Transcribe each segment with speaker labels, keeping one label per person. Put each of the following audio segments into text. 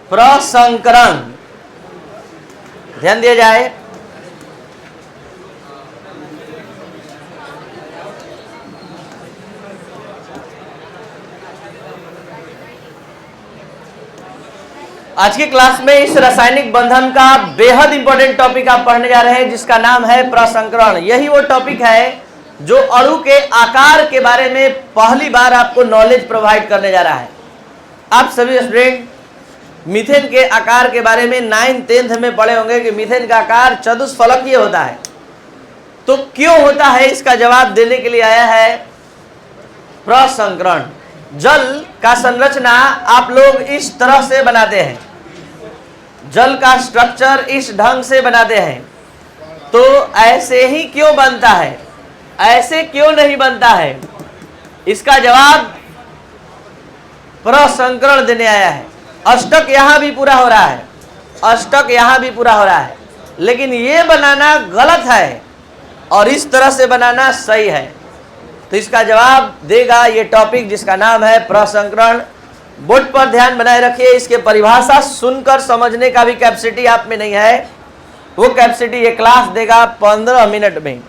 Speaker 1: प्रसंकरण, ध्यान दिया जाए। आज की क्लास में इस रासायनिक बंधन का बेहद इंपॉर्टेंट टॉपिक आप पढ़ने जा रहे हैं, जिसका नाम है प्रसंकरण। यही वो टॉपिक है जो अणु के आकार के बारे में पहली बार आपको नॉलेज प्रोवाइड करने जा रहा है। आप सभी स्टूडेंट मीथेन के आकार के बारे में 9th 10th में पढ़े होंगे कि मीथेन का आकार चतुष्फलकीय होता है। तो क्यों होता है, इसका जवाब देने के लिए आया है प्रसंकरण। जल का संरचना आप लोग इस तरह से बनाते हैं, जल का स्ट्रक्चर इस ढंग से बनाते हैं। तो ऐसे ही क्यों बनता है, ऐसे क्यों नहीं बनता है, इसका जवाब प्रसंकरण देने आया है। अष्टक यहां भी पूरा हो रहा है, अष्टक यहां भी पूरा हो रहा है, लेकिन ये बनाना गलत है और इस तरह से बनाना सही है। तो इसका जवाब देगा ये टॉपिक जिसका नाम है प्रसंकरण। बोर्ड पर ध्यान बनाए रखिए, इसके परिभाषा सुनकर समझने का भी कैपेसिटी आप में नहीं है। वो कैपेसिटी ये क्लास देगा 15 मिनट में।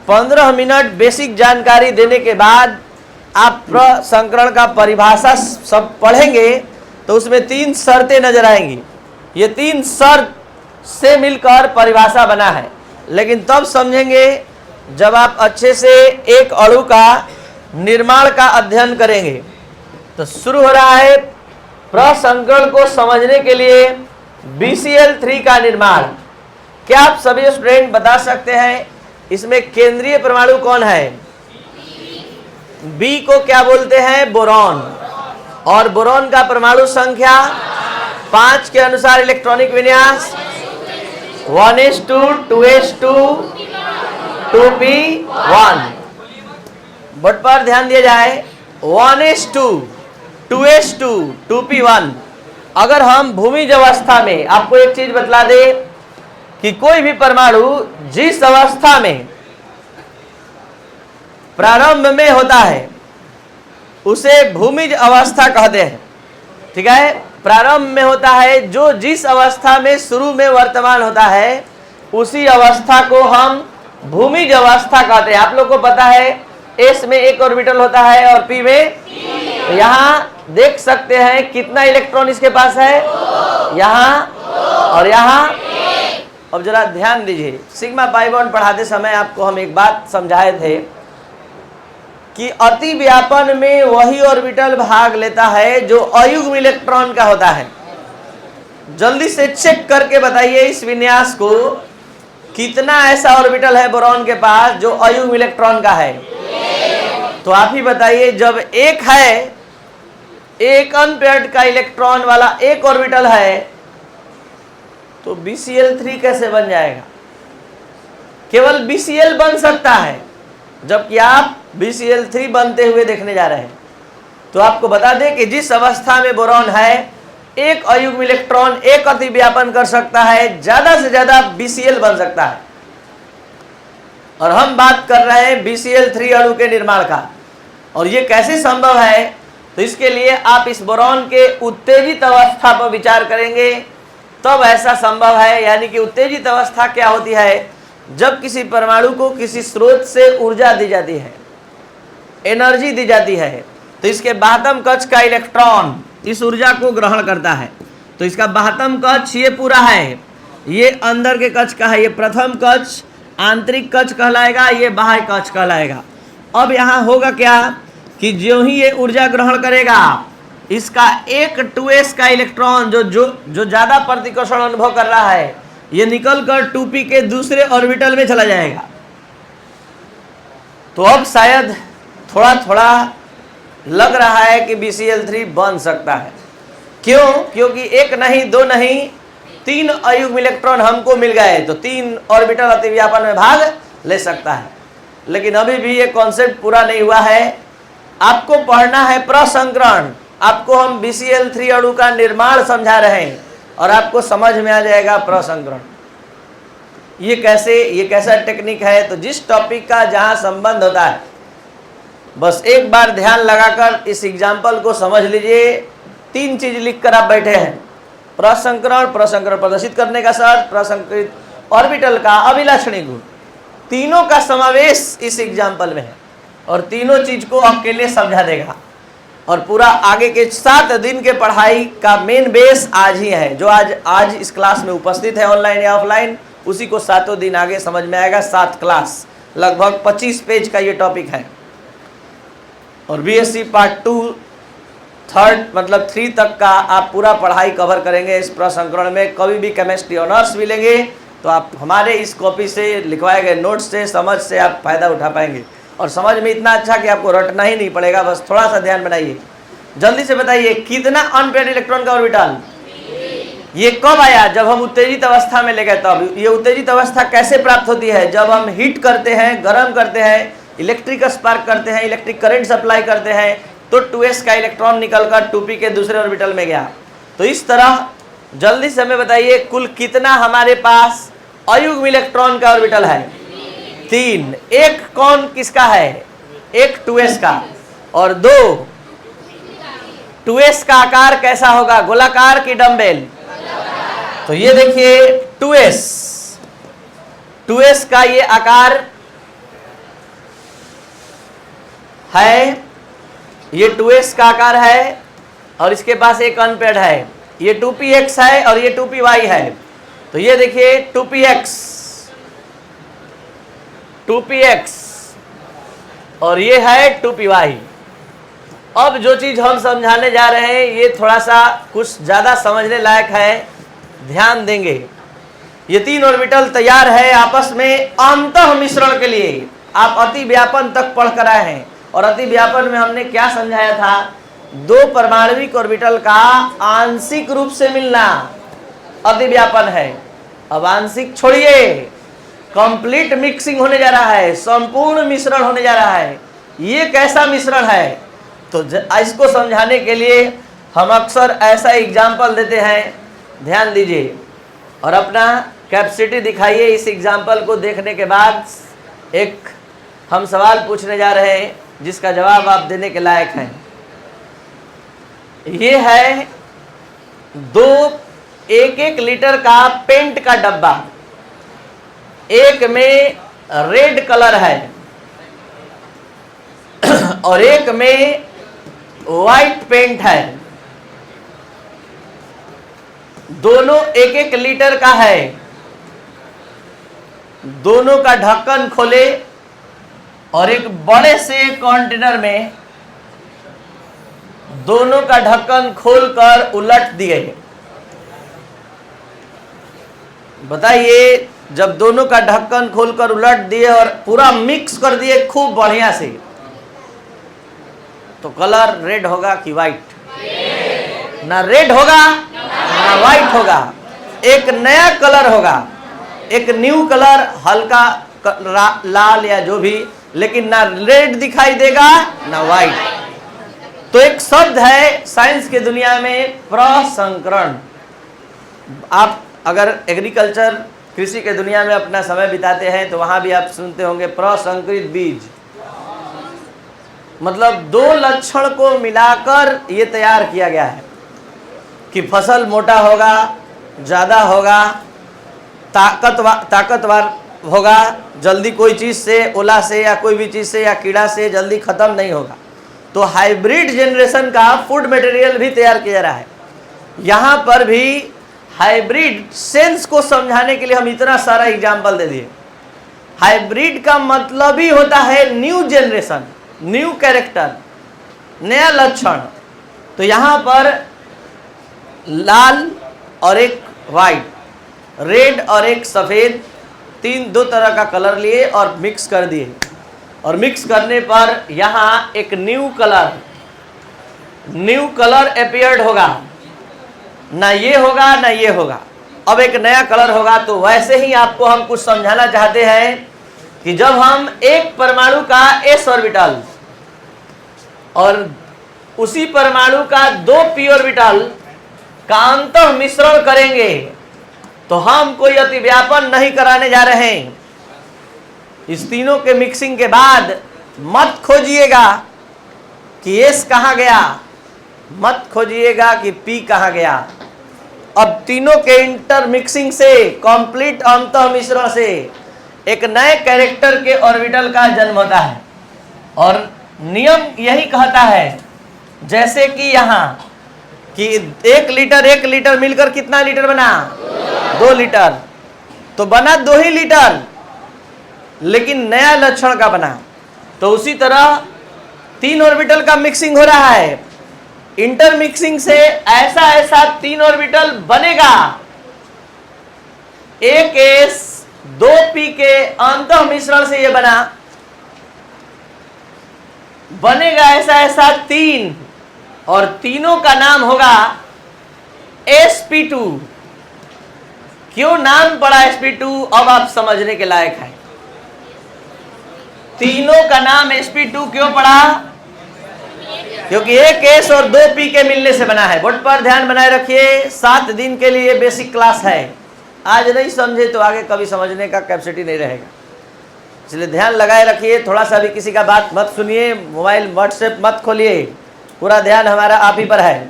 Speaker 1: 15 मिनट बेसिक जानकारी देने के बाद आप प्रसंकरण का परिभाषा सब पढ़ेंगे तो उसमें 3 शर्तें नजर आएंगी। ये 3 शर्त से मिलकर परिभाषा बना है, लेकिन तब समझेंगे जब आप अच्छे से एक अणु का निर्माण का अध्ययन करेंगे। तो शुरू हो रहा है प्रसंकरण को समझने के लिए BCl3 का निर्माण। क्या आप सभी स्टूडेंट बता सकते हैं इसमें केंद्रीय परमाणु कौन है? B को क्या बोलते हैं? बोरॉन। और बोरॉन का परमाणु संख्या 5 के अनुसार इलेक्ट्रॉनिक विन्यास 1s2 2s2 2p1। बोर्ड पर ध्यान दिया जाए, 1s2 2s2 2p1। अगर हम भूमिज अवस्था में, आपको एक चीज बतला दे कि कोई भी परमाणु जिस अवस्था में प्रारंभ में होता है उसे भूमिज अवस्था कहते हैं। ठीक है, प्रारंभ में होता है, जो जिस अवस्था में शुरू में वर्तमान होता है उसी अवस्था को हम भूमिज अवस्था कहते हैं। आप लोग को पता है S में एक ऑर्बिटल होता है और P में, यहाँ देख सकते हैं कितना इलेक्ट्रॉन इसके पास है, यहाँ और यहाँ। अब जरा ध्यान दीजिए, सिग्मा पाई बॉन्ड पढ़ाते समय आपको हम एक बात समझाए थे कि अति व्यापन में वही ऑर्बिटल भाग लेता है जो अयुग्म इलेक्ट्रॉन का होता है। जल्दी से चेक करके बताइए इस विन्यास को, कितना ऐसा ऑर्बिटल है बोरॉन के पास जो अयुग्म इलेक्ट्रॉन का है? तो आप ही बताइए, जब एक है, एक अनपेयर्ड का इलेक्ट्रॉन वाला एक ऑर्बिटल है, तो BCl3 कैसे बन जाएगा? केवल BCl बन सकता है, जबकि आप BCl3 बनते हुए देखने जा रहे हैं। तो आपको बता दें कि जिस अवस्था में बोरॉन है, एक अयुग्म इलेक्ट्रॉन एक अति व्यापन कर सकता है, ज्यादा से ज्यादा BCl बन सकता है। और हम बात कर रहे हैं BCl3 अणु के निर्माण का। और ये कैसे संभव है? तो इसके लिए आप इस बोरॉन के उत्तेजित अवस्था पर विचार करेंगे, तब ऐसा संभव है। यानी कि उत्तेजित अवस्था क्या होती है? जब किसी परमाणु को किसी स्रोत से ऊर्जा दी जाती है, एनर्जी दी जाती है, तो इसके बाह्यतम कक्ष का इलेक्ट्रॉन इस ऊर्जा को ग्रहण करता है। तो इसका बाह्यतम कक्ष ये पूरा है, ये अंदर के कक्ष का है, ये प्रथम कक्ष आंतरिक कक्ष कहलाएगा, ये बाह्य कक्ष कहलाएगा। अब यहाँ होगा क्या कि जो ही ये ऊर्जा ग्रहण करेगा, इसका एक 2s का इलेक्ट्रॉन जो ज्यादा प्रतिकर्षण अनुभव कर रहा है, ये निकलकर 2p के दूसरे ऑर्बिटल में चला जाएगा। तो अब शायद थोड़ा थोड़ा लग रहा है कि BCl3 बन सकता है। क्यों? क्योंकि एक नहीं, दो नहीं, 3 अयुग्म इलेक्ट्रॉन हमको मिल गए, तो 3 ऑर्बिटल अतिव्यापन में भाग ले सकता है। लेकिन अभी भी ये कॉन्सेप्ट पूरा नहीं हुआ है। आपको पढ़ना है प्रसंकरण। आपको हम BCl3 अणु का निर्माण समझा रहे हैं और आपको समझ में आ जाएगा प्रसंकरण। ये कैसा टेक्निक है। तो जिस टॉपिक का जहां संबंध होता है, बस एक बार ध्यान लगाकर इस एग्जाम्पल को समझ लीजिए। 3 चीज लिखकर आप बैठे हैं, प्रसंकरण प्रदर्शित करने का शर्त, प्रसंकरित ऑर्बिटल का अभिलक्षणी गुण, तीनों का समावेश इस एग्जाम्पल में है और तीनों चीज को अकेले समझा देगा। और पूरा आगे के 7 दिन के पढ़ाई का मेन बेस आज ही है। जो आज इस क्लास में उपस्थित है ऑनलाइन या ऑफलाइन, उसी को 7 दिन आगे समझ में आएगा। 7 क्लास, लगभग 25 पेज का ये टॉपिक है। और बीएससी पार्ट 2 मतलब 3 तक का आप पूरा पढ़ाई कवर करेंगे इस प्रसंस्करण में। कभी भी केमिस्ट्री ऑनर्स मिलेंगे तो आप हमारे इस कॉपी से लिखवाए गए नोट्स से, समझ से आप फायदा उठा पाएंगे। और समझ में इतना अच्छा कि आपको रटना ही नहीं पड़ेगा, बस थोड़ा सा ध्यान बनाइए। जल्दी से बताइए, कितना अनपेयर्ड इलेक्ट्रॉन का ऑर्बिटल? ये कब आया? जब हम उत्तेजित अवस्था में ले गए तब। ये उत्तेजित अवस्था कैसे प्राप्त होती है? जब हम हीट करते हैं, गर्म करते हैं, इलेक्ट्रिक स्पार्क करते हैं, इलेक्ट्रिक करंट सप्लाई करते हैं, तो 2s का इलेक्ट्रॉन निकलकर 2p के दूसरे ऑर्बिटल में गया। तो इस तरह जल्दी से हमें बताइए, कुल कितना हमारे पास अयुग्म इलेक्ट्रॉन का ऑर्बिटल है? 3। एक कौन किसका है? एक 2s का, और 2 2s का आकार कैसा होगा? गोलाकार की डम्बेल? तो ये देखिए 2s का ये आकार है, ये 2s का आकार है और इसके पास एक अनपेयर्ड है। ये 2px है और ये 2py है। तो ये देखिए 2px और ये है 2py। अब जो चीज हम समझाने जा रहे हैं ये थोड़ा सा कुछ ज्यादा समझने लायक है, ध्यान देंगे। ये 3 ऑर्बिटल तैयार है आपस में अंतः मिश्रण के लिए। आप अति व्यापन तक पढ़ कर आए हैं और अति व्यापन में हमने क्या समझाया था? 2 परमाणविक ऑर्बिटल का आंशिक रूप से मिलना अति व्यापन है। अब आंशिक छोड़िए, कंप्लीट मिक्सिंग होने जा रहा है, संपूर्ण मिश्रण होने जा रहा है। ये कैसा मिश्रण है? तो इसको समझाने के लिए हम अक्सर ऐसा एग्जाम्पल देते हैं, ध्यान दीजिए और अपना कैपेसिटी दिखाइए। इस एग्जाम्पल को देखने के बाद एक हम सवाल पूछने जा रहे हैं जिसका जवाब आप देने के लायक हैं। ये है 2 1-1 लीटर का पेंट का डब्बा। एक में रेड कलर है और एक में व्हाइट पेंट है। दोनों 1-1 लीटर का है। दोनों का ढक्कन खोले और एक बड़े से कंटेनर में दोनों का ढक्कन खोलकर उलट दिए। बताइए, जब दोनों का ढक्कन खोलकर उलट दिए और पूरा मिक्स कर दिए खूब बढ़िया से, तो कलर रेड होगा कि व्हाइट? ना रेड होगा ना व्हाइट होगा, एक नया कलर होगा, एक न्यू कलर, हल्का लाल या जो भी, लेकिन ना रेड दिखाई देगा ना व्हाइट। तो एक शब्द है साइंस के दुनिया में, प्रसंकरण। आप अगर एग्रीकल्चर कृषि के दुनिया में अपना समय बिताते हैं तो वहां भी आप सुनते होंगे प्रसंकरित बीज। मतलब 2 लक्षण को मिलाकर ये तैयार किया गया है कि फसल मोटा होगा, ज़्यादा होगा, ताकतवर होगा, जल्दी कोई चीज़ से, ओला से या कोई भी चीज़ से या कीड़ा से जल्दी ख़त्म नहीं होगा। तो हाइब्रिड जनरेशन का फूड मटेरियल भी तैयार किया जा रहा है। यहाँ पर भी हाइब्रिड सेंस को समझाने के लिए हम इतना सारा एग्जाम्पल दे दिए। हाइब्रिड का मतलब ही होता है न्यू जनरेशन, न्यू कैरेक्टर, नया लक्षण। तो यहाँ पर लाल और एक वाइट, रेड और एक सफ़ेद, 2 तरह का कलर लिए और मिक्स कर दिए। और मिक्स करने पर यहाँ एक न्यू कलर अपीयर्ड होगा। ना ये होगा ना ये होगा, अब एक नया कलर होगा। तो वैसे ही आपको हम कुछ समझाना चाहते हैं कि जब हम एक परमाणु का s ऑर्बिटल और उसी परमाणु का 2 p ऑर्बिटल का अंतः मिश्रण करेंगे तो हम कोई अतिव्यापन नहीं कराने जा रहे हैं। इस तीनों के मिक्सिंग के बाद मत खोजिएगा कि एस कहां गया, मत खोजिएगा कि पी कहां गया। अब तीनों के इंटर मिक्सिंग से, कंप्लीट अंतः मिश्रण से एक नए कैरेक्टर के ऑर्बिटल का जन्म होता है। और नियम यही कहता है, जैसे कि यहां कि 1 लीटर मिलकर कितना लीटर बना, 2 लीटर, तो बना 2 ही लीटर, लेकिन नया लक्षण का बना। तो उसी तरह 3 ऑर्बिटल का मिक्सिंग हो रहा है। इंटर मिक्सिंग से ऐसा 3 ऑर्बिटल बनेगा। 1s 2p के अंतः मिश्रण से यह बनेगा ऐसा 3, और तीनों का नाम होगा sp2। क्यों नाम पड़ा sp2, अब आप समझने के लायक है। तीनों का नाम sp2 क्यों पड़ा, क्योंकि 1s और 2p के मिलने से बना है। बोर्ड पर ध्यान बनाए रखिए, 7 दिन के लिए बेसिक क्लास है। आज नहीं समझे तो आगे कभी समझने का कैपेसिटी नहीं रहेगा, इसलिए ध्यान लगाए रखिए। थोड़ा सा भी किसी का बात मत सुनिए, मोबाइल व्हाट्सएप मत खोलिए, पूरा ध्यान हमारा आप ही पर है।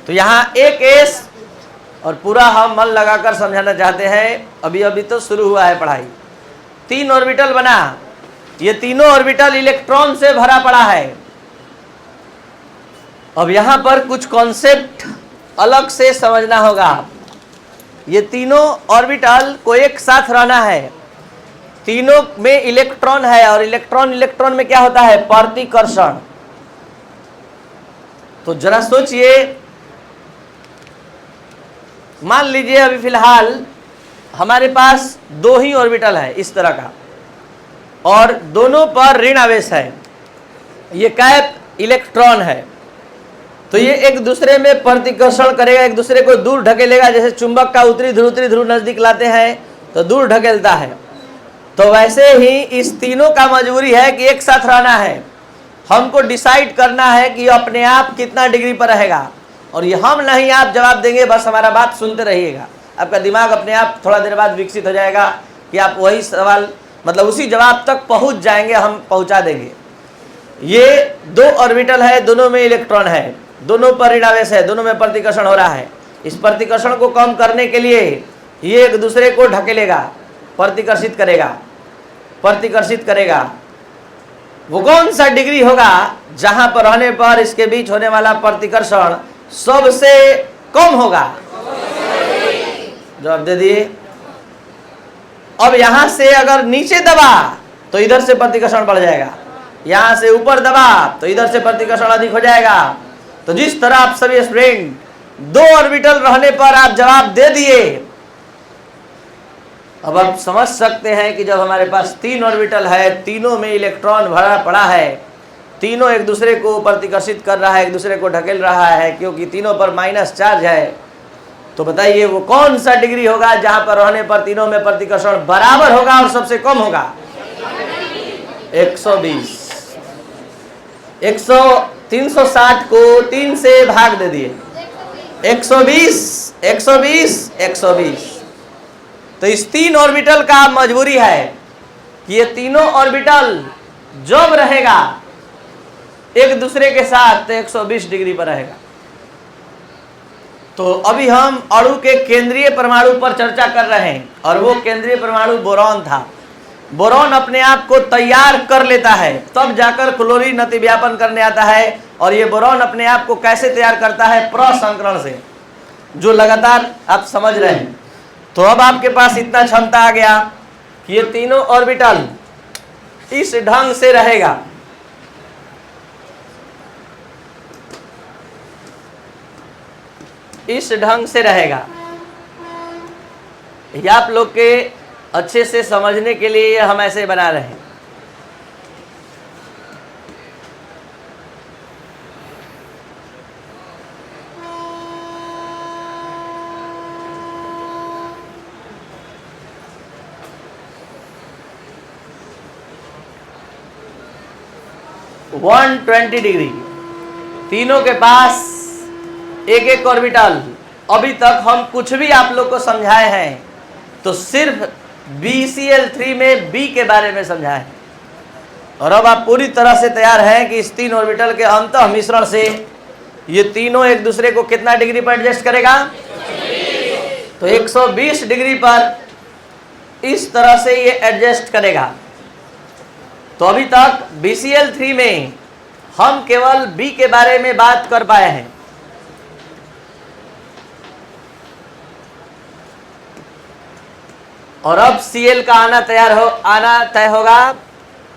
Speaker 1: तो यहाँ 1s, और पूरा हम मन लगाकर समझाना चाहते हैं। अभी अभी तो शुरू हुआ है पढ़ाई। 3 ऑर्बिटल बना, ये तीनों ऑर्बिटल इलेक्ट्रॉन से भरा पड़ा है। अब यहां पर कुछ कॉन्सेप्ट अलग से समझना होगा। ये तीनों ऑर्बिटल को एक साथ रहना है। तीनों में इलेक्ट्रॉन है, और इलेक्ट्रॉन में क्या होता है, प्रतिकर्षण। तो जरा सोचिए, मान लीजिए अभी फिलहाल हमारे पास 2 ही ऑर्बिटल है इस तरह का, और दोनों पर ऋण आवेश है। ये कैप इलेक्ट्रॉन है, तो ये एक दूसरे में प्रतिकर्षण करेगा, एक दूसरे को दूर ढकेलेगा। जैसे चुंबक का उत्तरी ध्रुव नजदीक लाते हैं तो दूर ढकेलता है, तो वैसे ही इस तीनों का मजबूरी है कि एक साथ रहना है। हमको डिसाइड करना है कि अपने आप कितना डिग्री पर रहेगा, और ये हम नहीं आप जवाब देंगे, बस हमारा बात सुनते रहिएगा। आपका दिमाग अपने आप थोड़ा देर बाद विकसित हो जाएगा कि आप वही सवाल, मतलब उसी जवाब तक पहुंच जाएंगे, हम पहुंचा देंगे। ये 2 ऑर्बिटल है, दोनों में इलेक्ट्रॉन है, दोनों पर ऋण आवेश है, दोनों में प्रतिकर्षण हो रहा है। इस प्रतिकर्षण को कम करने के लिए ये एक दूसरे को ढकेलेगा, प्रतिकर्षित करेगा। वो कौन सा डिग्री होगा जहां पर रहने पर इसके बीच होने वाला प्रतिकर्षण सबसे कम होगा? जवाब दे दिए। अब यहां से अगर नीचे दबा तो इधर से प्रतिकर्षण बढ़ जाएगा, यहां से ऊपर दबा तो इधर से प्रतिकर्षण अधिक हो जाएगा। तो जिस तरह आप सभी स्टूडेंट 2 ऑर्बिटल रहने पर आप जवाब दे दिए, अब आप समझ सकते हैं कि जब हमारे पास 3 ऑर्बिटल है, तीनों में इलेक्ट्रॉन भरा पड़ा है, तीनों एक दूसरे को प्रतिकर्षित कर रहा है, एक दूसरे को ढकेल रहा है, क्योंकि तीनों पर माइनस चार्ज है। तो बताइए वो कौन सा डिग्री होगा जहां पर रहने पर तीनों में प्रतिकर्षण बराबर होगा और सबसे कम होगा? 120। 360 को 3 से भाग दे दिए, 120, 120, 120। तो इस 3 ऑर्बिटल का मजबूरी है कि ये तीनों ऑर्बिटल जब रहेगा एक दूसरे के साथ तो 120 डिग्री पर रहेगा। तो अभी हम अणु के केंद्रीय परमाणु पर चर्चा कर रहे हैं, और वो केंद्रीय परमाणु बोरॉन था। बोरॉन अपने आप को तैयार कर लेता है, तब जाकर क्लोरीन अतिव्यापन करने आता है। और ये बोरॉन अपने आप को कैसे तैयार करता है? प्रसंकरण से, जो लगातार आप समझ रहे हैं। तो अब आपके पास इतना क्षमता आ गया कि ये तीनों ऑर्बिटल इस ढंग से रहेगा। इस ढंग से रहेगा। ये आप लोग के अच्छे से समझने के लिए हम ऐसे बना रहे हैं। (120 डिग्री) तीनों के पास एक एक ऑर्बिटल, अभी तक हम कुछ भी आप लोग को समझाए हैं तो सिर्फ BCl3 में B के बारे में समझाए, और अब आप पूरी तरह से तैयार हैं कि इस 3 ऑर्बिटल के अंतः मिश्रण से ये तीनों एक दूसरे को कितना डिग्री पर एडजस्ट करेगा? तो 120 डिग्री पर इस तरह से ये एडजस्ट करेगा। तो अभी तक BCl3 में हम केवल B के बारे में बात कर पाए हैं। और अब Cl का आना तय होगा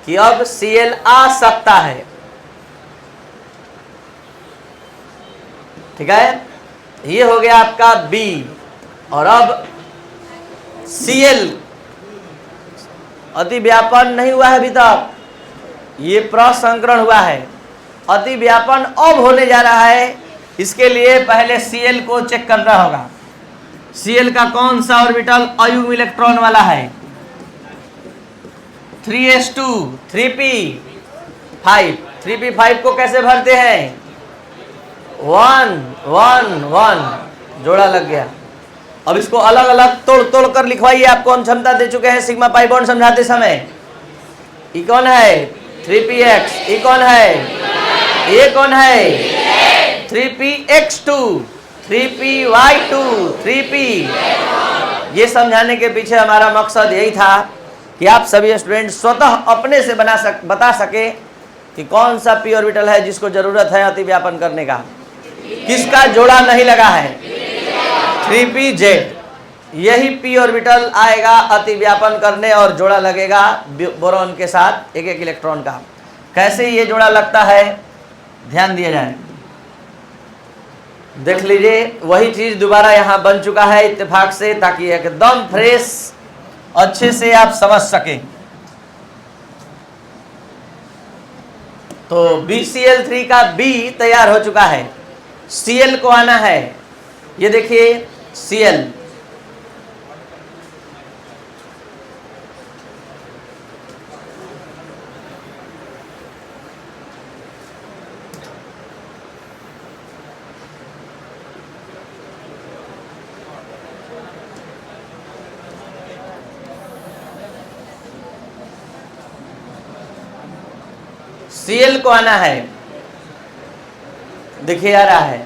Speaker 1: कि अब Cl आ सकता है। ठीक है, ये हो गया आपका B। और अब Cl अतिव्यापन नहीं हुआ है अभी तक, ये प्रसंकरण हुआ है। अतिव्यापन अब होने जा रहा है, इसके लिए पहले Cl को चेक करना होगा। Cl का कौन सा ऑर्बिटल अयुग्म इलेक्ट्रॉन वाला है? 3s2 3p5। 3p5 को कैसे भरते हैं? 1 1 1 जोड़ा लग गया। अब इसको अलग अलग तोड़ कर लिखवाइए। आपको हम क्षमता दे चुके हैं सिग्मा पाई बॉन्ड समझाते समय। ई कौन है? 3px। ई कौन है? ये कौन है? 3px2 3py2 3p। ये समझाने के पीछे हमारा मकसद यही था कि आप सभी स्टूडेंट स्वतः अपने से बता सके कि कौन सा p ऑर्बिटल है जिसको जरूरत है अतिव्यापन करने का, किसका जोड़ा नहीं लगा है। 3pz, यही p ऑर्बिटल आएगा अतिव्यापन करने और जोड़ा लगेगा बोरॉन के साथ एक इलेक्ट्रॉन का। कैसे ये जोड़ा लगता है ध्यान दिया जाए, देख लीजिए। वही चीज दोबारा यहाँ बन चुका है इत्तेफाक से, ताकि एकदम फ्रेश अच्छे से आप समझ सकें। तो BCl3 का B तैयार हो चुका है, Cl को आना है। ये देखिए Cl, Cl को आना है। देखिए आ रहा है,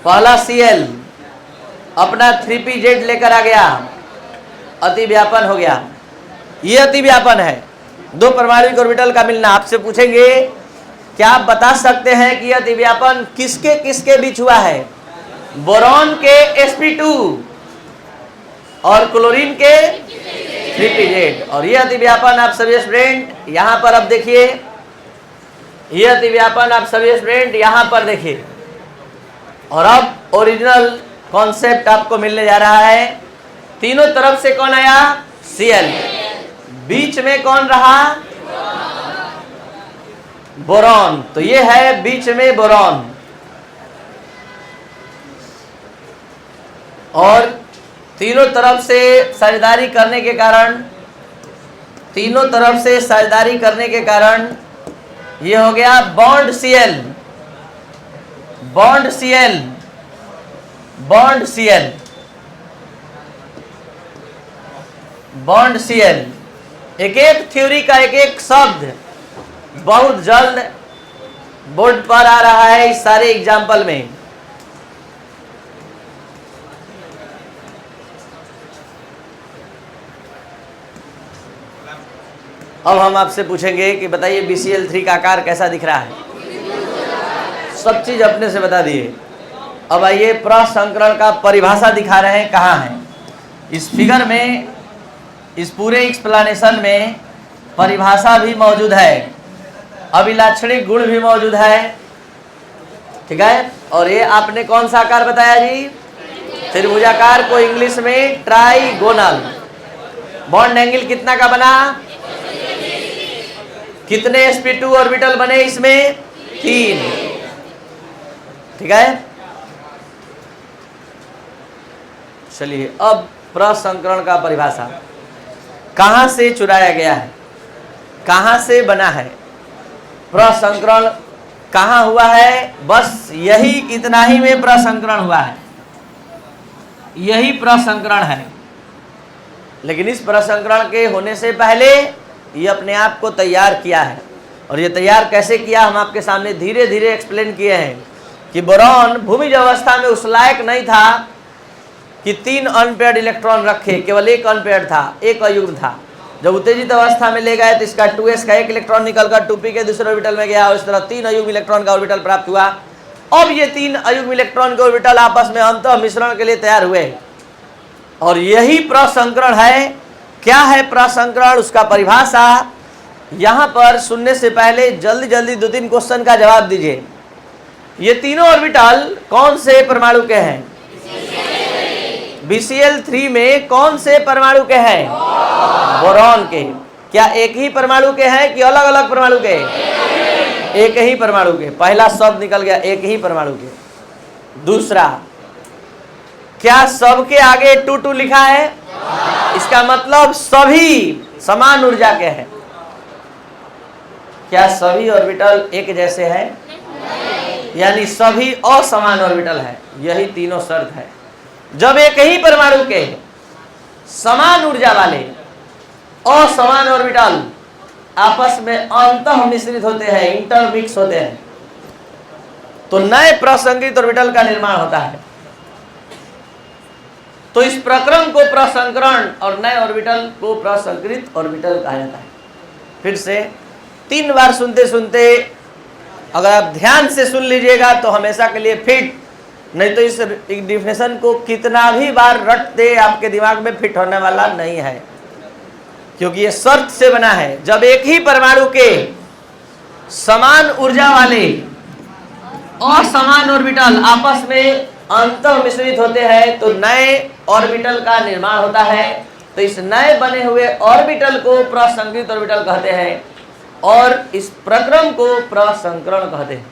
Speaker 1: पहला Cl अपना 3pz लेकर आ गया, अतिव्यापन हो गया। ये अतिव्यापन है, 2 परमाणुविक ऑर्बिटल का मिलना। आपसे पूछेंगे क्या आप बता सकते हैं कि अतिव्यापन किसके किसके बीच हुआ है? बोरॉन के sp2 और क्लोरीन के 3pz। और ये अतिव्यापन आप सभी स्टूडेंट यहाँ पर अब देखिए, ये अतिव्यापन आप सभी स्टूडेंट यहाँ पर देखिए। और अब ओरिजिनल कॉन्सेप्ट आपको मिलने जा रहा है। तीनों तरफ से कौन आया? Cl। बीच में कौन रहा? बोरॉन। तो ये है बीच में बोरॉन। और तीनों तरफ से साझेदारी करने के कारण ये हो गया bond Cl, bond Cl, bond Cl, bond Cl। एक एक थ्योरी का एक एक शब्द बहुत जल्द बोर्ड पर आ रहा है इस सारे एग्जाम्पल में। अब हम आपसे पूछेंगे कि बताइए BCl3 का आकार कैसा दिख रहा है? सब चीज अपने से बता दिए। अब आइए प्रसंकरण का परिभाषा दिखा रहे हैं, कहाँ है इस फिगर में। इस पूरे एक्सप्लेनेशन में परिभाषा भी मौजूद है, अभिलाक्षणिक गुण भी मौजूद है। ठीक है, और ये आपने कौन सा आकार बताया जी? त्रिभुजाकार को इंग्लिश में ट्राइगोनल। बॉन्ड एंगल कितना का बना? कितने sp2 ऑर्बिटल बने इसमें? 3। ठीक है, चलिए अब प्रसंकरण का परिभाषा कहां से चुराया गया है, कहां से बना है? प्रसंकरण कहाँ हुआ है? बस यही इतना ही में प्रसंकरण हुआ है, यही प्रसंकरण है। लेकिन इस प्रसंकरण के होने से पहले ये अपने आप को तैयार किया है। और ये तैयार कैसे किया हम आपके सामने धीरे धीरे एक्सप्लेन किए हैं कि बोरॉन भूमिज अवस्था में उस लायक नहीं था कि 3 अनपेयर्ड इलेक्ट्रॉन रखे, केवल एक अनपेयर्ड था, एक अयुग्म था। जब उत्तेजित अवस्था में ले गए तो इसका 2s का एक इलेक्ट्रॉन निकलकर 2p के दूसरे ऑर्बिटल में गया और इस तरह 3 अयुग्म इलेक्ट्रॉन का ऑर्बिटल प्राप्त हुआ। अब ये 3 अयुग्म इलेक्ट्रॉन के ऑर्बिटल आपस में अंतः मिश्रण के लिए तैयार हुए और यही प्रसंकरण है। क्या है प्रसंकरण? उसका परिभाषा यहां पर सुनने से पहले जल्दी जल्दी 2-3 क्वेश्चन का जवाब दीजिए। ये तीनों ऑर्बिटल कौन से परमाणु के हैं? BCl3 में कौन से परमाणु के हैं? बोरॉन के। क्या एक ही परमाणु के हैं कि अलग अलग परमाणु के? एक ही परमाणु के। पहला शब्द निकल गया, एक ही परमाणु के। दूसरा, क्या सबके आगे 2 लिखा है? इसका मतलब सभी समान ऊर्जा के हैं। क्या सभी ऑर्बिटल एक जैसे हैं? यानी सभी असमान ऑर्बिटल है। यही तीनों शर्त है। जब एक ही परमाणु के समान ऊर्जा वाले असमान ऑर्बिटल आपस में अंतः मिश्रित होते हैं, इंटरमिक्स होते हैं, तो नए प्रसंकृत ऑर्बिटल का निर्माण होता है। तो इस प्रक्रम को प्रसंकरण और नए ऑर्बिटल को प्रसंकृत ऑर्बिटल कहा जाता है। फिर से 3 बार सुनते सुनते अगर आप ध्यान से सुन लीजिएगा तो हमेशा के लिए फिट, नहीं तो इस डिफिनेशन को कितना भी बार रट दे आपके दिमाग में फिट होने वाला नहीं है, क्योंकि ये शर्त से बना है। जब एक ही परमाणु के समान ऊर्जा वाले असमान ऑर्बिटल आपस में अंतः मिश्रित होते हैं तो नए ऑर्बिटल का निर्माण होता है। तो इस नए बने हुए ऑर्बिटल को प्रसंकृत ऑर्बिटल कहते हैं और इस प्रक्रम को प्रसंकरण कहते हैं।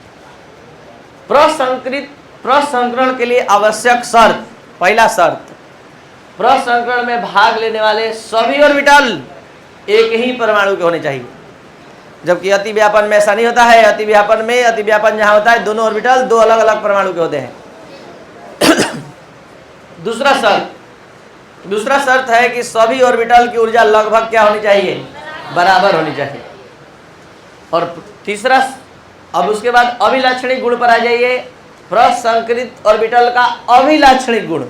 Speaker 1: प्रसंकरण के लिए आवश्यक शर्त, पहला शर्त, प्रसंकरण में भाग लेने वाले सभी ऑर्बिटल एक ही परमाणु के होने चाहिए। जबकि अति व्यापन में ऐसा नहीं होता है। अति व्यापन जहां होता है दोनों ऑर्बिटल 2 अलग अलग परमाणु के होते हैं। दूसरा शर्त है कि सभी ऑर्बिटल की ऊर्जा लगभग क्या होनी चाहिए? बराबर होनी चाहिए। और तीसरा, अब उसके बाद अभिलाक्षणिक गुण पर आ जाइए। प्रसंकरित ऑर्बिटल का अभिलाक्षणिक गुण,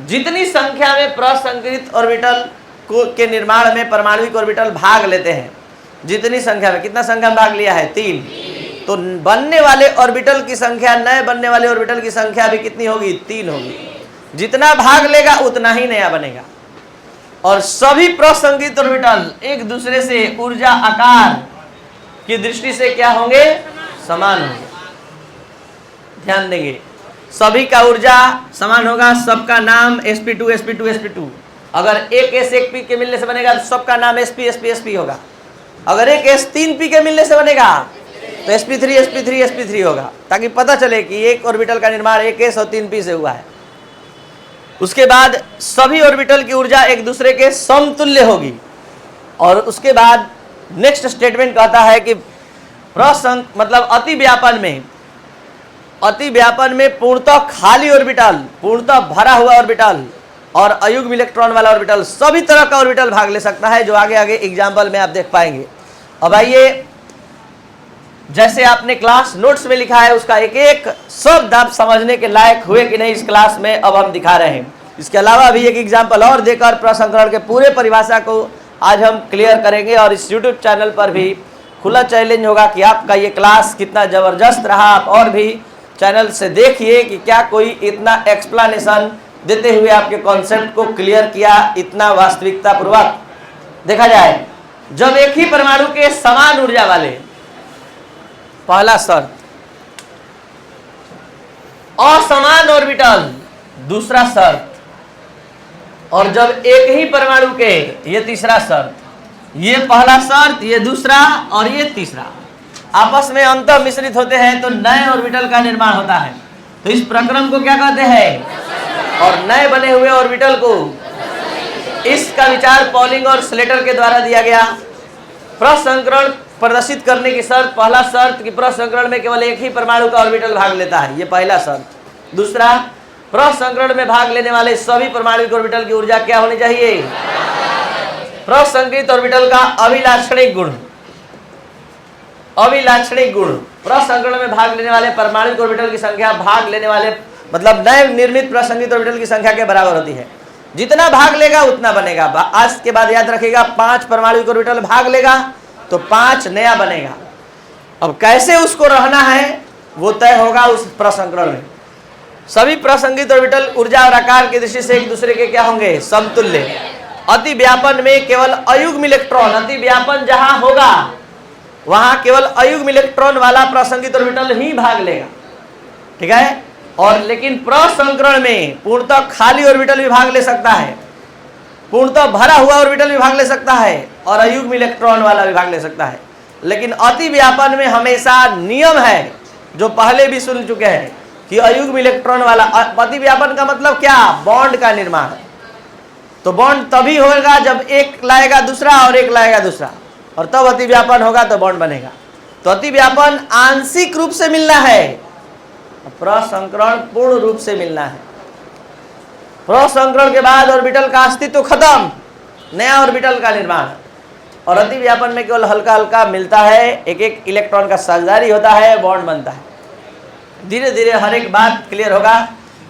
Speaker 1: जितनी संख्या में प्रसंकरित ऑर्बिटल के निर्माण में परमाणुिक ऑर्बिटल भाग लेते हैं, जितनी संख्या में, कितना संख्या में भाग लिया है? 3। तो बनने वाले ऑर्बिटल की संख्या, नए बनने वाले ऑर्बिटल की संख्या भी कितनी होगी? 3 होगी। जितना भाग लेगा उतना ही नया बनेगा। और सभी प्रसंकरित ऑर्बिटल एक दूसरे से ऊर्जा आकार की दृष्टि से क्या होंगे? समान होंगे। ध्यान देंगे, सभी का ऊर्जा समान होगा। सबका नाम sp2 sp2 sp2। अगर एक s एक p के मिलने से बनेगा तो सबका नाम sp sp sp होगा। अगर एक s 3 p के मिलने से बनेगा तो sp3 sp3 sp3 होगा, ताकि पता चले कि एक ऑर्बिटल का निर्माण एक s और 3 p से हुआ है। उसके बाद सभी ऑर्बिटल की ऊर्जा एक दूसरे के समतुल्य होगी। और उसके बाद नेक्स्ट स्टेटमेंट कहता है कि मतलब अति व्यापन में पूर्णतः खाली ऑर्बिटल, पूर्णतः भरा हुआ ऑर्बिटल और अयुग्म इलेक्ट्रॉन वाला ऑर्बिटल, सभी तरह का ऑर्बिटल भाग ले सकता है, जो आगे आगे एग्जाम्पल में आप देख पाएंगे। अब आइए, जैसे आपने क्लास नोट्स में लिखा है उसका एक एक शब्द आप समझने के लायक हुए कि नहीं, इस क्लास में अब हम दिखा रहे हैं। इसके अलावा भी एक एग्जाम्पल और देकर प्रसंकरण के पूरे परिभाषा को आज हम क्लियर करेंगे। और इस यूट्यूब चैनल पर भी खुला चैलेंज होगा कि आपका ये क्लास कितना ज़बरदस्त रहा। आप और भी चैनल से देखिए कि क्या कोई इतना एक्सप्लेनेशन देते हुए आपके कॉन्सेप्ट को क्लियर किया, इतना वास्तविकता पूर्वक देखा जाए। जब एक ही परमाणु के समान ऊर्जा वाले, पहला शर्त, असमान ऑर्बिटल, दूसरा शर्त, और जब एक ही परमाणु के, ये तीसरा शर्त, ये पहला शर्त, ये दूसरा और ये तीसरा, आपस में अंतः मिश्रित होते हैं तो नए ऑर्बिटल का निर्माण होता है। तो इस प्रक्रम को क्या कहते हैं? और नए बने हुए ऑर्बिटल को, इसका विचार पॉलिंग और स्लेटर के द्वारा दिया गया। प्रसंकरण प्रदर्शित करने की शर्त, पहला शर्त कि प्रसंकरण में केवल एक ही परमाणु का ऑर्बिटल भाग लेता है, ये पहला शर्त। दूसरा, प्रसंकरण में भाग लेने वाले सभी परमाणु ऑर्बिटल की ऊर्जा क्या होनी चाहिए? प्रसंकरित ऑर्बिटल का अभिलाक्षणिक गुण, अभिलाक्षणिक गुण प्रसंकरण में भाग लेने वाले परमाणु ऑर्बिटल की संख्या भाग लेने वाले मतलब नए निर्मित प्रसंकरित ऑर्बिटल की संख्या के बराबर होती है। जितना भाग लेगा उतना बनेगा। आज के बाद याद रखिएगा, 5 परमाणु ऑर्बिटल भाग लेगा तो 5 नया बनेगा। अब कैसे उसको रहना है वो तय होगा उस प्रसंकरण में। सभी प्रसंकरित ऑर्बिटल ऊर्जा और आकार की दृष्टि से एक दूसरे के क्या होंगे? समतुल्य। अति व्यापन में केवल अयुग्म इलेक्ट्रॉन, अति व्यापन जहां होगा वहां केवल अयुग्म इलेक्ट्रॉन वाला प्रसंकरित ऑर्बिटल ही भाग लेगा, ठीक है। और लेकिन प्रसंकरण में पूर्णतः खाली ऑर्बिटल भी भाग ले सकता है, पूर्णतः भरा हुआ ऑर्बिटल भी भाग ले सकता है और अयुग्म इलेक्ट्रॉन वाला भी भाग ले सकता है। लेकिन अति व्यापन में हमेशा नियम है, जो पहले भी सुन चुके हैं, कि अयुग्म इलेक्ट्रॉन वाला। अति व्यापन का मतलब क्या? बॉन्ड का निर्माण। तो बॉन्ड तभी होगा जब एक लाएगा दूसरा और एक लाएगा दूसरा, और तब अति व्यापन होगा तो बॉन्ड बनेगा। तो अति व्यापन आंशिक रूप से मिलना है, प्रसंकरण पूर्ण रूप से मिलना है। प्रसंकरण के बाद ऑर्बिटल का अस्तित्व खत्म, नया ऑर्बिटल का निर्माण। और अति व्यापन में केवल हल्का हल्का मिलता है, एक एक इलेक्ट्रॉन का साझेदारी होता है, बॉन्ड बनता है। धीरे धीरे हर एक बात क्लियर होगा।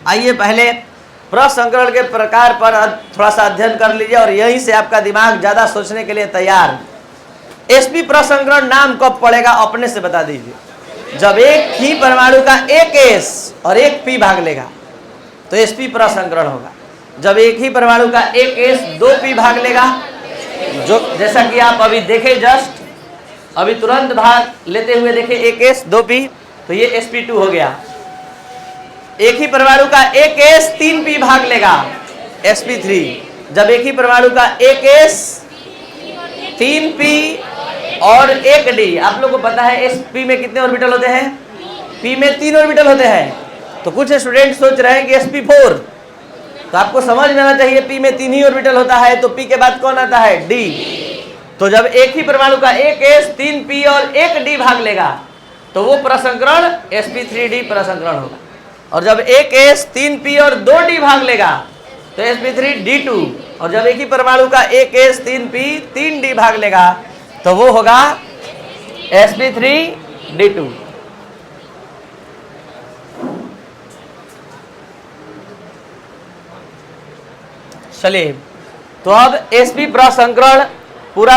Speaker 1: आइए पहले प्रसंकरण के प्रकार पर थोड़ा सा अध्ययन कर लीजिए, और यहीं से आपका दिमाग ज्यादा सोचने के लिए तैयार। sp प्रसंकरण नाम कब पड़ेगा अपने से बता दीजिए। जब एक ही परमाणु का एक s और एक p भाग लेगा तो sp प्रसंकरण होगा। जब एक ही परमाणु का एक s 2 p भाग लेगा, जो जैसा कि आप अभी देखे, जस्ट अभी तुरंत भाग लेते हुए देखे, एक s 2 p, तो ये sp2 हो गया। एक ही परमाणु का एक s 3 p भाग लेगा, sp3। जब एक ही परमाणु का एक s 3 p और एक d, आप लोगों को पता है sp में कितने ऑर्बिटल होते हैं? p में 3 ऑर्बिटल होते हैं। तो कुछ स्टूडेंट सोच रहे हैं कि sp4, तो आपको समझ में आना चाहिए p में 3 ही ऑर्बिटल होता है, तो p के बाद कौन आता है? d। तो जब एक ही परमाणु का एक s 3 p और एक d भाग लेगा तो वो प्रसंकरण sp3d प्रसंकरण होगा। और जब एक s 3 p और 2 d भाग लेगा तो sp3d2। और जब एक ही परमाणु का एक s 3 p 3 d भाग लेगा तो वो होगा sp3d2। चलिए, तो अब sp प्रसंकरण पूरा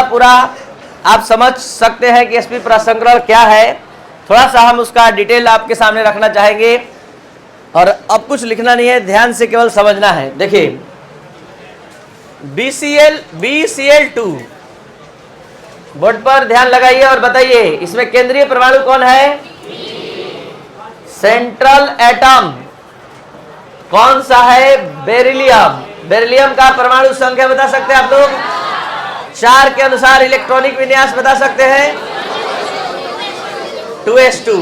Speaker 1: आप समझ सकते हैं कि sp प्रसंकरण क्या है। थोड़ा सा हम उसका डिटेल आपके सामने रखना चाहेंगे, और अब कुछ लिखना नहीं है, ध्यान से केवल समझना है। देखिए, BCl2, बोर्ड पर ध्यान लगाइए और बताइए इसमें केंद्रीय परमाणु कौन है? सेंट्रल एटम कौन सा है? बेरिलियम। बेरिलियम का परमाणु संख्या बता सकते हैं आप लोग? 4 के अनुसार इलेक्ट्रॉनिक विन्यास बता सकते हैं? 2s2।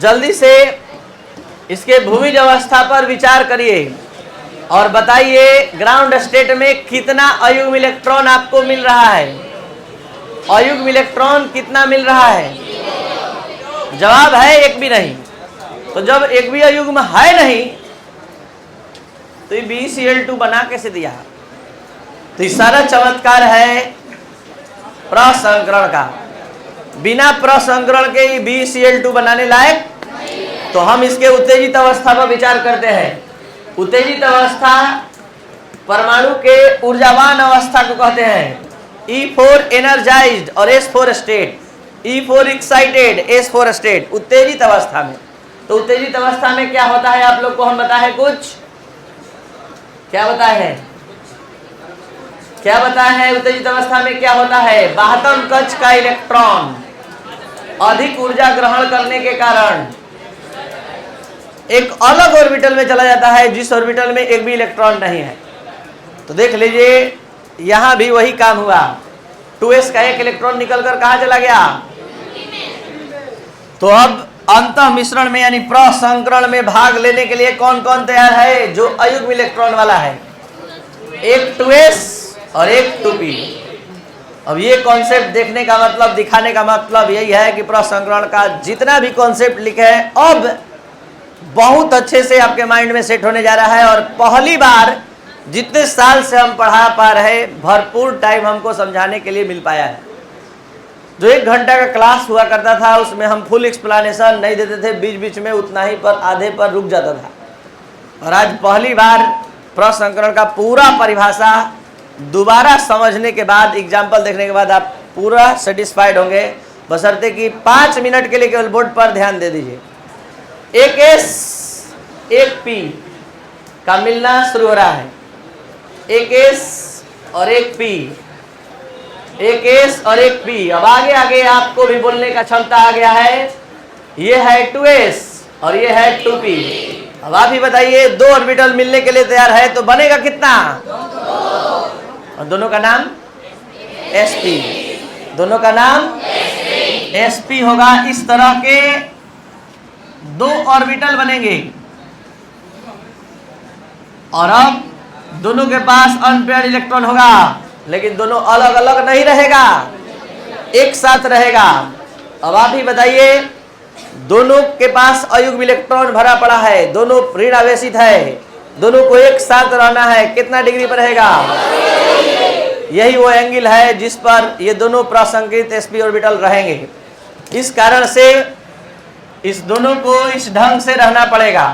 Speaker 1: जल्दी से इसके भूमिज अवस्था पर विचार करिए और बताइए ग्राउंड स्टेट में कितना अयुग्म इलेक्ट्रॉन आपको मिल रहा है? अयुग्म इलेक्ट्रॉन कितना मिल रहा है? जवाब है एक भी नहीं। तो जब एक भी अयुग्म है नहीं तो ये BCl2 बना कैसे दिया? तो ये सारा चमत्कार है प्रसंकरण का। बिना प्रसंकरण के ये BCl2 बनाने लायक। तो हम इसके उत्तेजित अवस्था पर विचार करते हैं। उत्तेजित अवस्था परमाणु के ऊर्जावान अवस्था को कहते हैं। E4 एनर्जाइज्ड और S4 state, E4 excited, S4 state, उत्तेजित अवस्था में। तो उत्तेजित अवस्था में क्या होता है आप लोग को हम बताए कुछ? क्या बताए हैं? क्या बताए हैं? उत्तेजित अवस्था में क्या होता है? बाह्यतम कक्ष का इलेक्ट्रॉन अधिक ऊर्जा ग्रहण करने के कारण एक अलग ऑर्बिटल में चला जाता है, जिस ऑर्बिटल में एक भी इलेक्ट्रॉन नहीं है। तो देख लीजिए, यहां भी वही काम हुआ। 2s का एक इलेक्ट्रॉन निकलकर कहां चला गया? तो अब अंतः मिश्रण में यानी प्रसंकरण में भाग लेने के लिए कौन कौन तैयार है? जो अयुग्म इलेक्ट्रॉन वाला है, एक 2s और एक 2p। अब ये कॉन्सेप्ट देखने का मतलब, दिखाने का मतलब यही है कि प्रसंस्करण का जितना भी कॉन्सेप्ट लिखे हैं अब बहुत अच्छे से आपके माइंड में सेट होने जा रहा है। और पहली बार जितने साल से हम पढ़ा पा रहे, भरपूर टाइम हमको समझाने के लिए मिल पाया है। जो 1 घंटा का क्लास हुआ करता था उसमें हम फुल एक्सप्लेनेशन नहीं देते थे, बीच बीच में उतना ही पर आधे पर रुक जाता था। और आज पहली बार प्रसंस्करण का पूरा परिभाषा दोबारा समझने के बाद, एग्जाम्पल देखने के बाद आप पूरा सेटिस्फाइड होंगे, बशर्ते कि 5 मिनट के लिए केवल बोर्ड पर ध्यान दे दीजिए। एक S एक P का मिलना शुरू हो रहा है, एक S और एक P, एक S और एक P। अब आगे आगे आपको भी बोलने का क्षमता आ गया है। ये है 2S और ये है 2P। अब आप ही बताइए, 2 ऑर्बिटल मिलने के लिए तैयार है तो बनेगा कितना? और दोनों का नाम sp, दोनों का नाम sp होगा। इस तरह के 2 ऑर्बिटल बनेंगे और अब दोनों के पास अनपेयर्ड इलेक्ट्रॉन होगा, लेकिन दोनों अलग अलग नहीं रहेगा, एक साथ रहेगा। अब आप ही बताइए, दोनों के पास अयुग्म इलेक्ट्रॉन भरा पड़ा है, दोनों ऋण आवेशित है, दोनों को एक साथ रहना है, कितना डिग्री पर रहेगा? यही वो एंगल है जिस पर ये दोनों प्रसंकृत sp ऑर्बिटल रहेंगे। इस कारण से इस दोनों को इस ढंग से रहना पड़ेगा।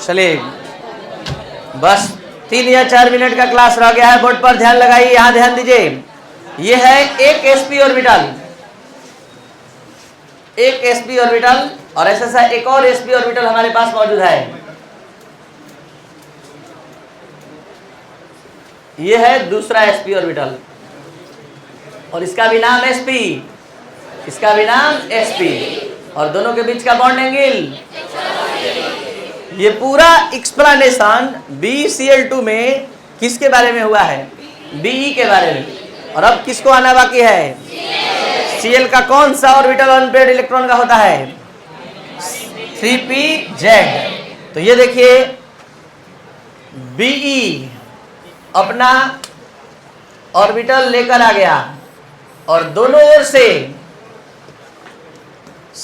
Speaker 1: चलिए, बस 3 या 4 मिनट का क्लास रह गया है। बोर्ड पर ध्यान लगाइए, यहां ध्यान दीजिए। ये है एक sp ऑर्बिटल, एक sp ऑर्बिटल, और ऐसा एक और sp ऑर्बिटल हमारे पास मौजूद है। ये है दूसरा sp ऑर्बिटल और इसका भी नाम sp, इसका भी नाम sp, और दोनों के बीच का बॉन्ड एंगल। ये पूरा एक्सप्लेनेशन BeCl2 में किसके बारे में हुआ है? Be के बारे में। और अब किसको आना बाकी है? Cl का कौन सा ऑर्बिटल अनपेयर्ड इलेक्ट्रॉन का होता है? 3pZ। तो ये देखिए, Be अपना ऑर्बिटल लेकर आ गया और दोनों ओर से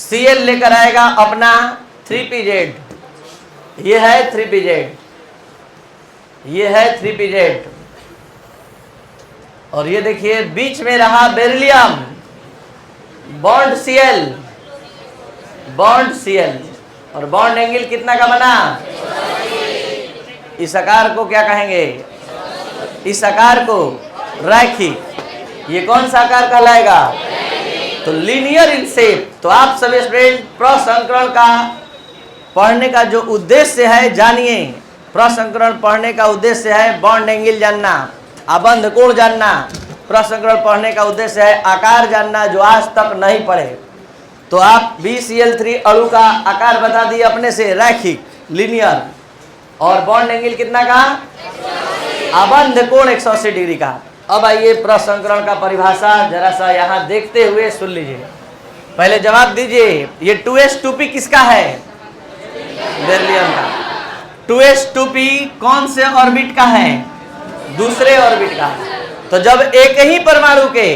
Speaker 1: Cl लेकर आएगा अपना 3pZ। ये है 3pZ, ये है 3pZ, और ये देखिए बीच में रहा beryllium, bond Cl, bond Cl, और बॉन्ड एंगल कितना का बना? इस आकार को क्या कहेंगे? इस आकार को रैखिक। ये कौन सा आकार कहलाएगा? तो लीनियर इन शेप। तो आप सभी स्टूडेंट प्रसंस्करण का पढ़ने का जो उद्देश्य है जानिए। प्रसंस्करण पढ़ने का उद्देश्य है बॉन्ड एंगल जानना, आबंध कोण जानना। प्रसंस्करण पढ़ने का उद्देश्य है आकार जानना, जो आज तक नहीं पढ़े। तो आप BeCl3 अणु का आकार बता दिए अपने से, रैखिक, लीनियर, और बॉन्ड एंगल कितना का? आबंध कोण 180 डिग्री का। अब आइए प्रसंस्करण का परिभाषा जरा सा यहाँ देखते हुए सुन लीजिए। पहले जवाब दीजिए, ये 2s 2p किसका है? बेरिलियम का। 2s 2p कौन से ऑर्बिट का है? दूसरे ऑर्बिट का। तो जब एक ही परमाणु के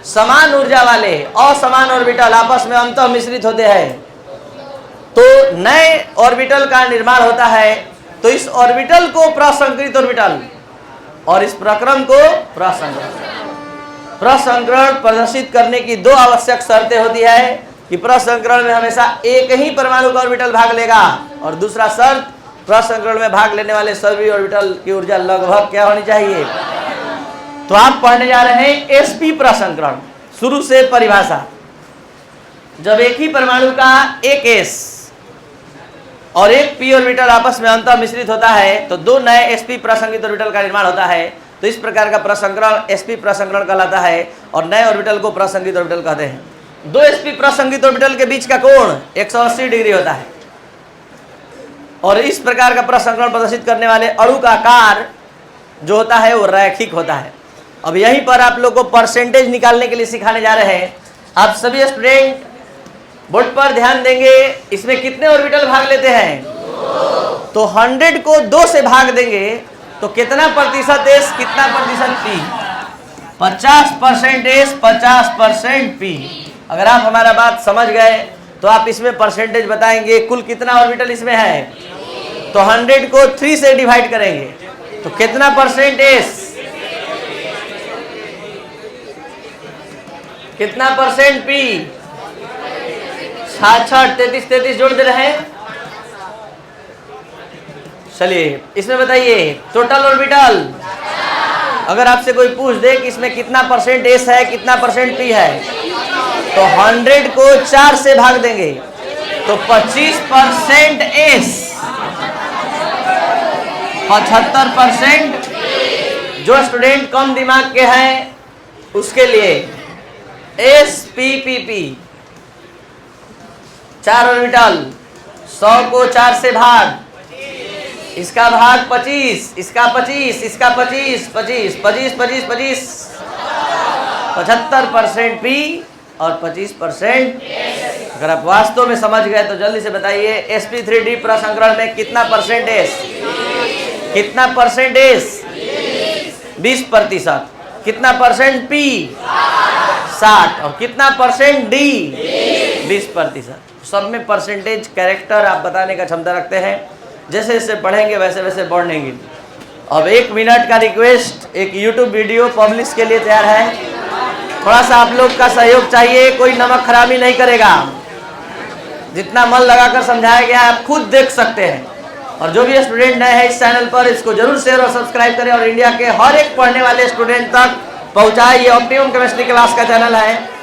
Speaker 1: समान ऊर्जा वाले असमान ऑर्बिटल आपस में अंतः मिश्रित होते हैं तो नए ऑर्बिटल का निर्माण होता है। तो इस ऑर्बिटल को प्रसंकृत ऑर्बिटल और इस प्रक्रम को प्रसंकरण। प्रसंकरण प्रदर्शित करने की 2 आवश्यक शर्तें होती है कि प्रसंकरण में हमेशा एक ही परमाणु का ऑर्बिटल भाग लेगा, और दूसरा शर्त, प्रसंकरण में भाग लेने वाले सभी ऑर्बिटल की ऊर्जा लगभग क्या होनी चाहिए? तो आप पढ़ने जा रहे हैं sp प्रसंकरण। शुरू से परिभाषा, जब एक ही परमाणु का एक s और एक p ऑर्बिटल आपस में अंतः मिश्रित होता है तो दो नए sp प्रसंगित ऑर्बिटल का निर्माण होता है। तो इस प्रकार का प्रसंकरण sp प्रसंकरण कहलाता है और नए ऑर्बिटल को प्रसंगित ऑर्बिटल कहते हैं। दो sp प्रसंगित ऑर्बिटल के बीच का कोण 180 डिग्री होता है और इस प्रकार का प्रसंकरण प्रदर्शित करने वाले अणु का आकार जो होता है वो रैखिक होता है। अब यहीं पर आप लोग को परसेंटेज निकालने के लिए सिखाने जा रहे हैं। आप सभी स्टूडेंट बोर्ड पर ध्यान देंगे, इसमें कितने ऑर्बिटल भाग लेते हैं? तो 100 को 2 से भाग देंगे तो कितना प्रतिशत एस, कितना प्रतिशत पी? 50% S, 50% P. अगर आप हमारा बात समझ गए तो आप इसमें परसेंटेज बताएंगे कुल कितना ऑर्बिटल इसमें है। तो 100 को 3 से डिवाइड करेंगे तो कितना परसेंट एस, कितना परसेंट पी? 66, 33 जोड़ दे रहे हैं। चलिए इसमें बताइए टोटल ऑर्बिटल। अगर आपसे कोई पूछ दे कि इसमें कितना परसेंट एस है, कितना परसेंट पी है, तो 100 को 4 से भाग देंगे तो 25% एस, 75%। जो स्टूडेंट कम दिमाग के हैं उसके लिए S P P P 4 orbital, 100 को 4 से भाग, इसका भाग 25, इसका 25, इसका 25, 25, 25, 25, 25, 75% पी और 25%। अगर आप वास्तव में समझ गए तो जल्दी से बताइए sp3d प्रसंकरण में कितना परसेंट एस, कितना परसेंट एस? 20%। कितना परसेंट पी? 60। और कितना परसेंट डी? 20%। सब में परसेंटेज कैरेक्टर आप बताने का क्षमता रखते हैं। जैसे जैसे पढ़ेंगे वैसे वैसे बढ़ेंगे। अब 1 मिनट का रिक्वेस्ट, एक YouTube वीडियो पब्लिश के लिए तैयार है। थोड़ा सा आप लोग का सहयोग चाहिए, कोई नमक खराबी नहीं करेगा। जितना मन लगाकर समझाया गया आप खुद देख सकते हैं। और जो भी स्टूडेंट नए हैं इस चैनल पर, इसको जरूर शेयर और सब्सक्राइब करें और इंडिया के हर एक पढ़ने वाले स्टूडेंट तक पहुंचाए। ये ऑप्टिमम केमिस्ट्री क्लास का चैनल है।